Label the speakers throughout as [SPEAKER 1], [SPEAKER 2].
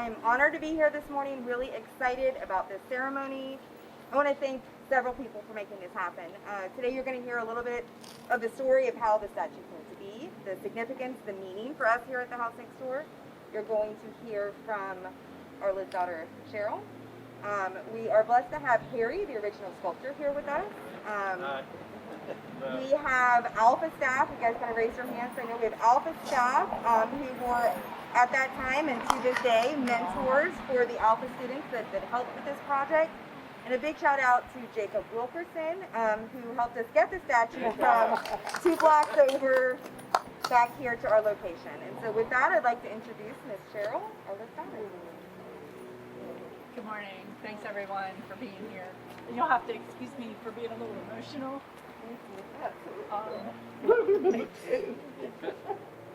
[SPEAKER 1] I'm honored to be here this morning, really excited about this ceremony. I want to thank several people for making this happen. Today you're going to hear a little bit of the story of how the statue came to be, the significance, the meaning for us here at the house next door. You're going to hear from Arla's daughter, Cheryl. We are blessed to have Harry, the original sculptor, here with us. We have Alpha staff. You guys kind of raise your hands. So I know we have Alpha staff who were at that time and to this day mentors for the Alpha students that helped with this project. And a big shout out to Jacob Wilkerson, who helped us get the statue from 2 blocks over back here to our location. And so with that, I'd like to introduce Miss Cheryl, our daughter.
[SPEAKER 2] Good morning. Thanks everyone for being here. And you'll have to excuse me for being a little emotional.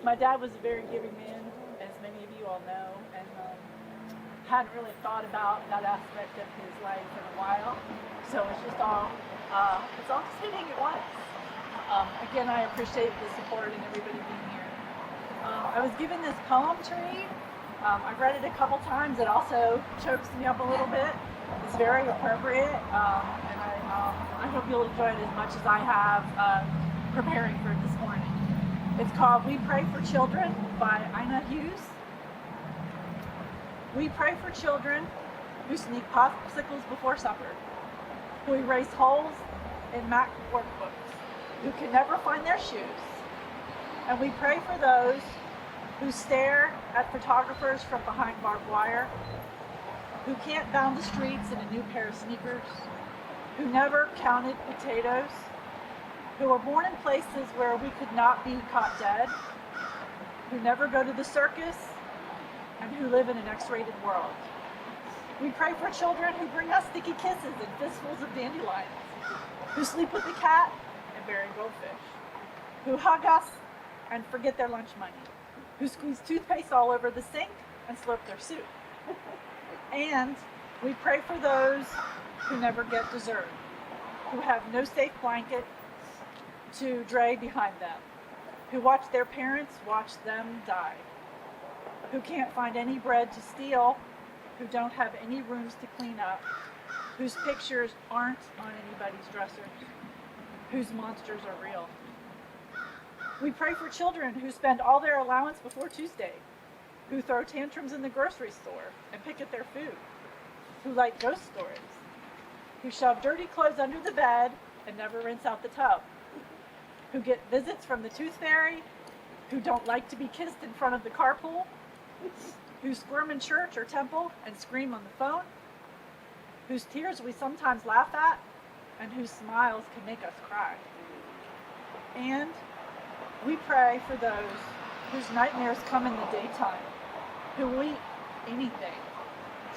[SPEAKER 2] My dad was a very giving man, as many of you all know, and hadn't really thought about that aspect of his life in a while. So it's just all just hitting at once. Again, I appreciate the support and everybody being here. I was given this poem to read. I've read it a couple times. It also chokes me up a little bit. It's very appropriate, and I hope you'll enjoy it as much as I have preparing for it this morning. It's called We Pray for Children by Ina Hughes. We pray for children who sneak popsicles before supper, who erase holes in Mac workbooks, who can never find their shoes. And we pray for those who stare at photographers from behind barbed wire, who can't bound the streets in a new pair of sneakers, who never counted potatoes, who were born in places where we could not be caught dead, who never go to the circus, and who live in an X-rated world. We pray for children who bring us sticky kisses and fistfuls of dandelions, who sleep with the cat and bury goldfish, who hug us and forget their lunch money, who squeeze toothpaste all over the sink and slurp their soup. And we pray for those who never get dessert, who have no safe blanket to drag behind them, who watch their parents watch them die, who can't find any bread to steal, who don't have any rooms to clean up, whose pictures aren't on anybody's dressers, whose monsters are real. We pray for children who spend all their allowance before Tuesday, who throw tantrums in the grocery store and pick at their food, who like ghost stories, who shove dirty clothes under the bed and never rinse out the tub, who get visits from the tooth fairy, who don't like to be kissed in front of the carpool, who squirm in church or temple and scream on the phone, whose tears we sometimes laugh at, and whose smiles can make us cry. And we pray for those whose nightmares come in the daytime, who will eat anything,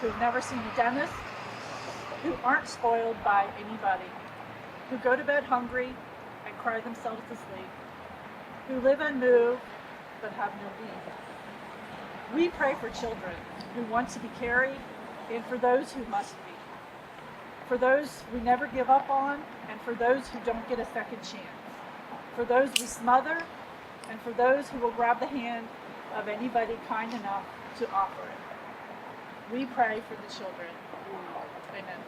[SPEAKER 2] who've never seen a dentist, who aren't spoiled by anybody, who go to bed hungry and cry themselves to sleep, who live unmoved but have no need. We pray for children who want to be carried and for those who must be, for those we never give up on and for those who don't get a second chance, for those we smother and for those who will grab the hand of anybody kind enough to offer it. We pray for the children. Amen.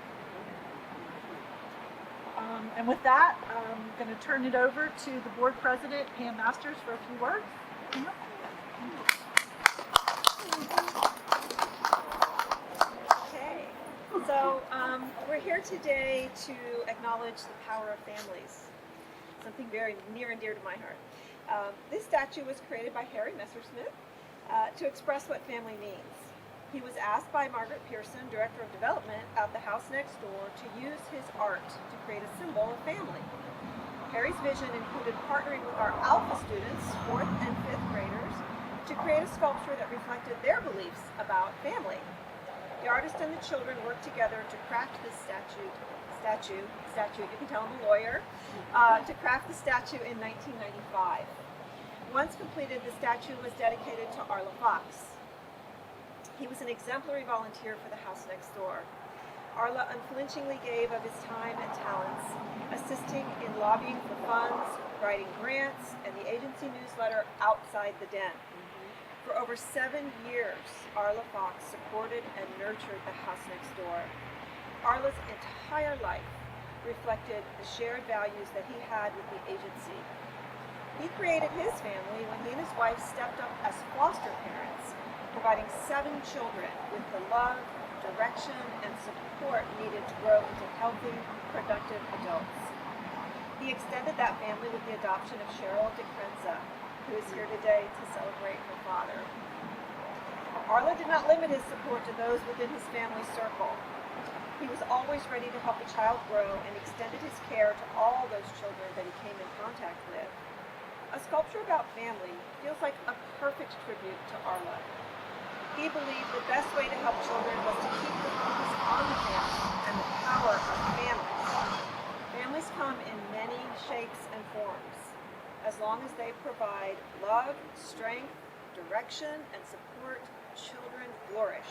[SPEAKER 2] And with that, I'm going to turn it over to the board president, Pam Masters, for a few words.
[SPEAKER 3] Okay, so we're here today to acknowledge the power of families, something very near and dear to my heart. This statue was created by Harry Messersmith to express what family means. He was asked by Margaret Pearson, Director of Development at the house next door, to use his art to create a symbol of family. Harry's vision included partnering with our Alpha students, 4th and 5th graders, to create a sculpture that reflected their beliefs about family. The artist and the children worked together to craft this statue, you can tell I'm a lawyer, to craft the statue in 1995. Once completed, the statue was dedicated to Arla Fox. He was an exemplary volunteer for the house next door. Arla unflinchingly gave of his time and talents, assisting in lobbying for funds, writing grants, and the agency newsletter Outside the Den. For over 7 years, Arla Fox supported and nurtured the house next door. Arla's entire life reflected the shared values that he had with the agency. He created his family when he and his wife stepped up as foster parents, providing 7 children with the love, direction, and support needed to grow into healthy, productive adults. He extended that family with the adoption of Cheryl DeCrenza, who is here today to celebrate her father. Arla did not limit his support to those within his family circle. He was always ready to help a child grow and extended his care to all those children that he came in contact with. A sculpture about family feels like a perfect tribute to Arla. He believed the best way to help children was to keep the focus on the family and the power of families. Families come in many shapes and forms. As long as they provide love, strength, direction, and support, children flourish.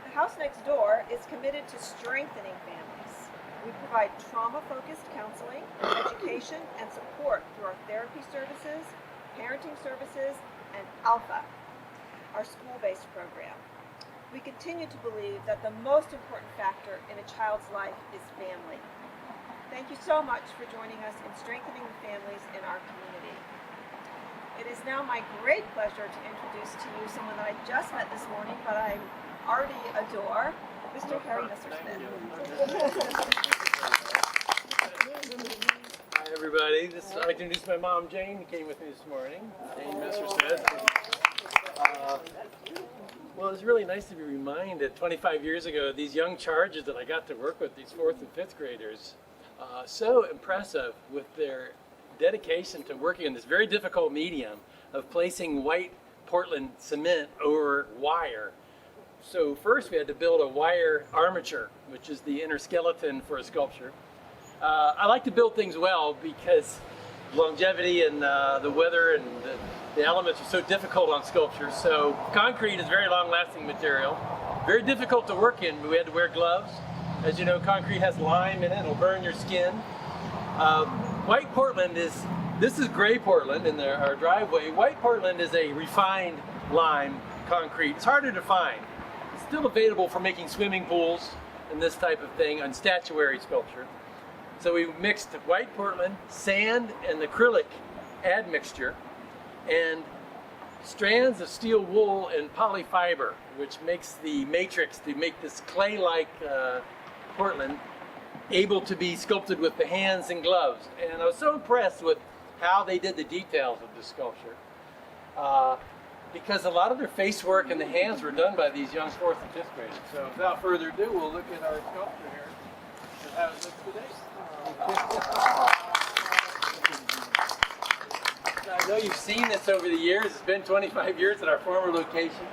[SPEAKER 3] The house next door is committed to strengthening families. We provide trauma-focused counseling, education, and support through our therapy services, parenting services, and Alpha, our school-based program. We continue to believe that the most important factor in a child's life is family. Thank you so much for joining us in strengthening the families in our community. It is now my great pleasure to introduce to you someone that I just met this morning, but I already adore, Mr. Harry Messersmith.
[SPEAKER 4] Hi everybody, I'd like to introduce my mom Jane, who came with me this morning, Jane Messersmith. Well, it's really nice to be reminded 25 years ago, these young charges that I got to work with, these 4th and 5th graders, so impressive with their dedication to working in this very difficult medium of placing white Portland cement over wire. So first we had to build a wire armature, which is the inner skeleton for a sculpture. I like to build things well because longevity and the weather and the elements are so difficult on sculpture. So concrete is very long-lasting material, very difficult to work in, but we had to wear gloves. As you know, concrete has lime in it, it'll burn your skin. White Portland this is gray Portland in our driveway. White Portland is a refined lime concrete. It's harder to find. It's still available for making swimming pools and this type of thing on statuary sculpture. So we mixed white Portland, sand, and acrylic admixture, and strands of steel wool and polyfiber, which makes the matrix to make this clay-like Portland able to be sculpted with the hands and gloves. And I was so impressed with how they did the details of this sculpture, because a lot of their face work and the hands were done by these young 4th and 5th graders. So without further ado, we'll look at our sculpture here and how it looks today. I know you've seen this over the years. It's been 25 years at our former location.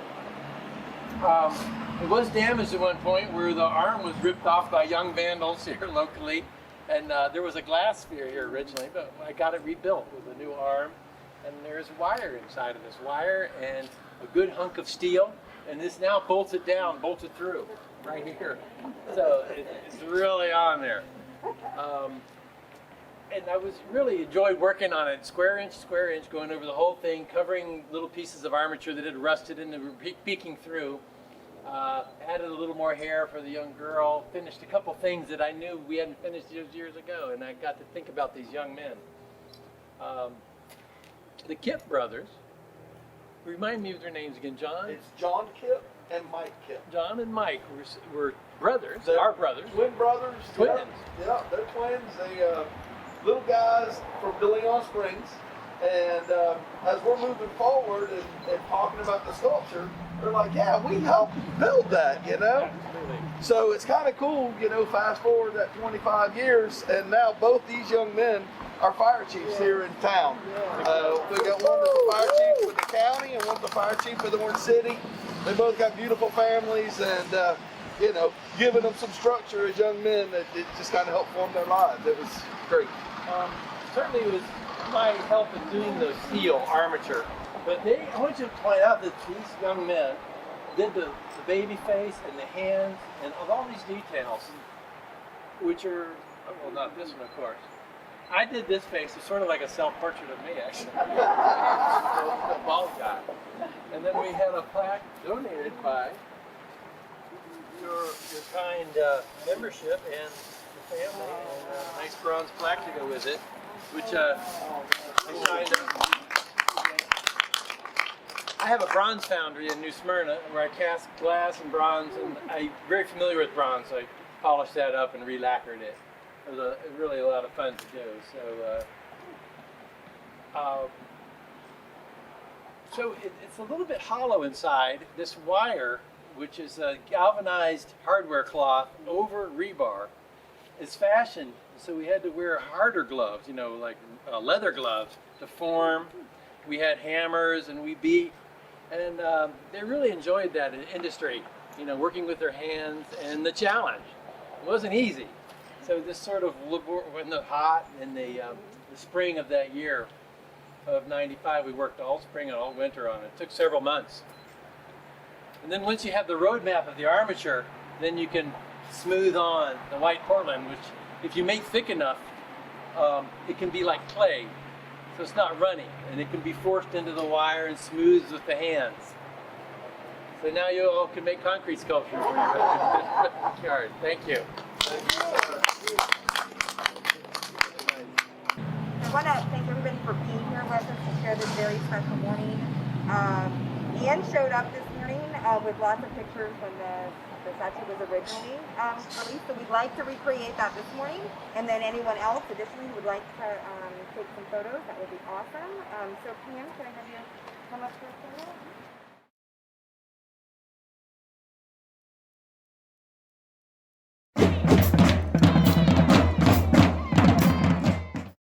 [SPEAKER 4] It was damaged at one point where the arm was ripped off by young vandals here locally, and there was a glass sphere here originally, but I got it rebuilt with a new arm, and there's wire inside of this wire and a good hunk of steel, and this now bolted down, bolted through right here. So it's really on there. And I was really enjoyed working on it, square inch, going over the whole thing, covering little pieces of armature that had rusted and were peeking through. Added a little more hair for the young girl, finished a couple things that I knew we hadn't finished years ago, and I got to think about these young men. The Kipp brothers, remind me of their names again, John?
[SPEAKER 5] It's John Kipp and Mike Kipp.
[SPEAKER 4] John and Mike were brothers,
[SPEAKER 5] They're
[SPEAKER 4] our brothers.
[SPEAKER 5] Twin brothers.
[SPEAKER 4] Twins.
[SPEAKER 5] Yeah, they're twins. They little guys from DeLeon Springs. And as we're moving forward and talking about the sculpture, they're like, yeah, we helped build that, you know?
[SPEAKER 4] Absolutely.
[SPEAKER 5] So it's kind of cool, you know, fast forward that 25 years, and now both these young men are fire chiefs here in town. We got one that's the fire chief with the county and one's the fire chief with Orange City. They both got beautiful families, and you know, giving them some structure as young men, that it just kind of helped form their lives. It was great.
[SPEAKER 4] Certainly it was my help in doing the steel armature, but I want you to point out that these young men did the baby face and the hands and of all these details, which are, well, not this one of course, I did this face. It's sort of like a self-portrait of me, actually. The bald guy. And then we had a plaque donated by your kind membership and the family, and a nice bronze plaque to go with it, which I signed up. I have a bronze foundry in New Smyrna where I cast glass and bronze, and I'm very familiar with bronze, so I polished that up and re-lacquered it. It was really a lot of fun to do. So it's a little bit hollow inside. This wire, which is a galvanized hardware cloth over rebar, is fashioned, so we had to wear harder gloves, like leather gloves to form. We had hammers and we beat, and they really enjoyed that industry, working with their hands and the challenge. It wasn't easy. So this sort of in the hot in the spring of that year of '95, we worked all spring and all winter on it. It took several months. And then once you have the roadmap of the armature, then you can smooth on the white Portland, which if you make thick enough, it can be like clay. So it's not runny, and it can be forced into the wire and smoothed with the hands. So now you all can make concrete sculptures in your backyard. Thank you.
[SPEAKER 1] I want to thank everybody for being here with us to share this very special morning. Ian showed up this morning with lots of pictures when the statue was originally released, so we'd like to recreate that this morning. And then anyone else additionally who would like to take some photos, that would be awesome. So Pam, can I have you come up here for a minute?